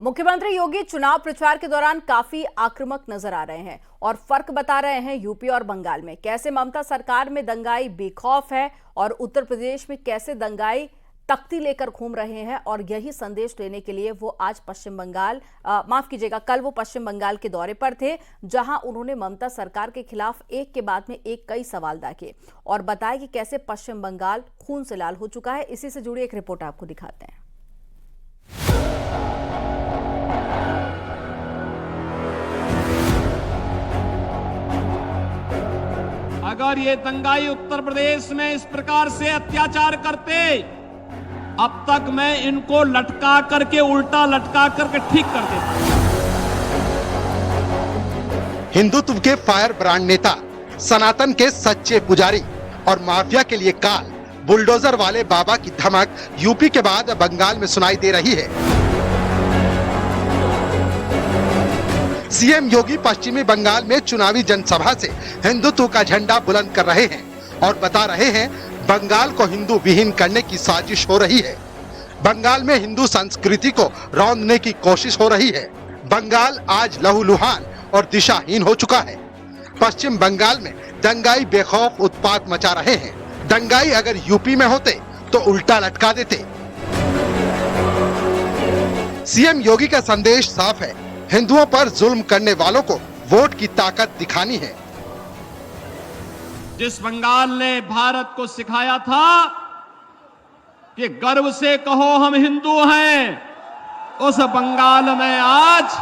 मुख्यमंत्री योगी चुनाव प्रचार के दौरान काफी आक्रामक नजर आ रहे हैं और फर्क बता रहे हैं यूपी और बंगाल में। कैसे ममता सरकार में दंगाई बेखौफ है और उत्तर प्रदेश में कैसे दंगाई तख्ती लेकर घूम रहे हैं, और यही संदेश देने के लिए वो आज कल वो पश्चिम बंगाल के दौरे पर थे, जहां उन्होंने ममता सरकार के खिलाफ एक के बाद में एक कई सवाल दागे और बताया कि कैसे पश्चिम बंगाल खून से लाल हो चुका है। इसी से जुड़ी एक रिपोर्ट आपको दिखाते हैं। अगर ये दंगाई उत्तर प्रदेश में इस प्रकार से अत्याचार करते, अब तक मैं इनको लटका करके उल्टा लटका करके ठीक कर देता। हिंदुत्व के फायर ब्रांड नेता, सनातन के सच्चे पुजारी और माफिया के लिए काल बुलडोजर वाले बाबा की धमक यूपी के बाद बंगाल में सुनाई दे रही है। सीएम योगी पश्चिमी बंगाल में चुनावी जनसभा से हिंदुत्व का झंडा बुलंद कर रहे हैं और बता रहे हैं बंगाल को हिंदू विहीन करने की साजिश हो रही है। बंगाल में हिंदू संस्कृति को रौंदने की कोशिश हो रही है। बंगाल आज लहूलुहान और दिशाहीन हो चुका है। पश्चिम बंगाल में दंगाई बेखौफ उत्पात मचा रहे हैं। दंगाई अगर यूपी में होते तो उल्टा लटका देते। सीएम योगी का संदेश साफ है, हिंदुओं पर जुल्म करने वालों को वोट की ताकत दिखानी है। जिस बंगाल ने भारत को सिखाया था कि गर्व से कहो हम हिंदू हैं, उस बंगाल में आज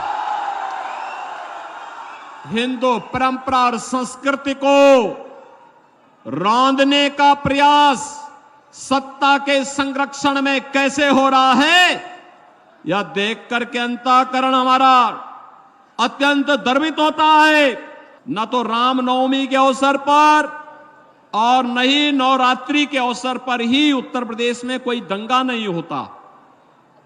हिंदू परंपरा और संस्कृति को रौंदने का प्रयास सत्ता के संरक्षण में कैसे हो रहा है, यह देख करके अंतःकरण हमारा अत्यंत गर्वित होता है। न तो रामनवमी के अवसर पर और न ही नवरात्रि के अवसर पर ही उत्तर प्रदेश में कोई दंगा नहीं होता।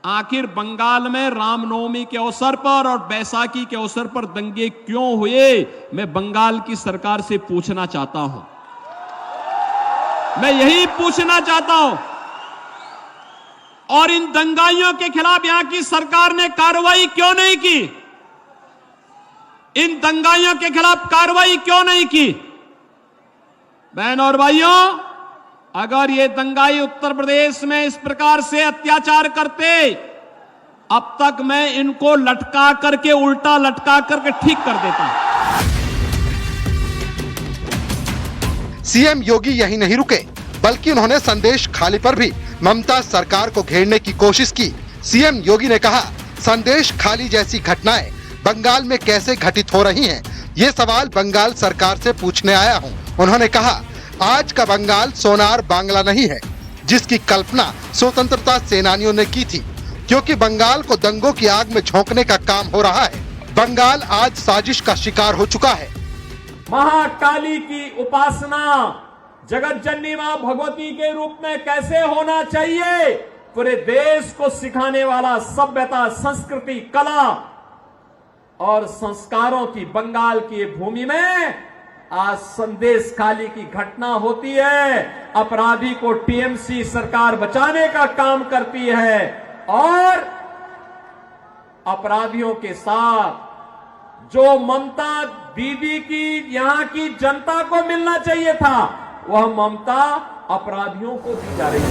आखिर बंगाल में रामनवमी के अवसर पर और बैसाखी के अवसर पर दंगे क्यों हुए, मैं बंगाल की सरकार से पूछना चाहता हूं। मैं यही पूछना चाहता हूं। और इन दंगाइयों के खिलाफ यहां की सरकार ने कार्रवाई क्यों नहीं की? इन दंगाइयों के खिलाफ कार्रवाई क्यों नहीं की? बहनों और भाइयों, अगर ये दंगाई उत्तर प्रदेश में इस प्रकार से अत्याचार करते, अब तक मैं इनको लटका करके उल्टा लटका करके ठीक कर देता। सीएम योगी यही नहीं रुके, बल्कि उन्होंने संदेश खाली पर भी ममता सरकार को घेरने की कोशिश की। सीएम योगी ने कहा, संदेश खाली जैसी घटनाएं बंगाल में कैसे घटित हो रही हैं, ये सवाल बंगाल सरकार से पूछने आया हूं। उन्होंने कहा, आज का बंगाल सोनार बांग्ला नहीं है, जिसकी कल्पना स्वतंत्रता सेनानियों ने की थी, क्योंकि बंगाल को दंगों की आग में झोंकने का काम हो रहा है। बंगाल आज साजिश का शिकार हो चुका है। महाकाली की उपासना जगत जननी मां भगवती के रूप में कैसे होना चाहिए, पूरे देश को सिखाने वाला सभ्यता, संस्कृति, कला और संस्कारों की बंगाल की भूमि में आज संदेश खाली की घटना होती है। अपराधी को टीएमसी सरकार बचाने का काम करती है और अपराधियों के साथ जो ममता दीदी की यहां की जनता को मिलना चाहिए था, वह ममता अपराधियों को दी जा रही है।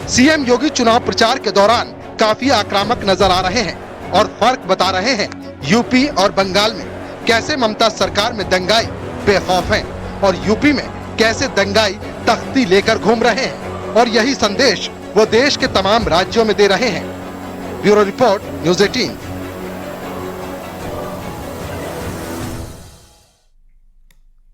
सीएम योगी चुनाव प्रचार के दौरान काफी आक्रामक नजर आ रहे हैं और फर्क बता रहे हैं यूपी और बंगाल में कैसे ममता सरकार में दंगाई बेखौफ हैं और यूपी में कैसे दंगाई तख्ती लेकर घूम रहे हैं, और यही संदेश वो देश के तमाम राज्यों में दे रहे हैं। Bureau report, news 18।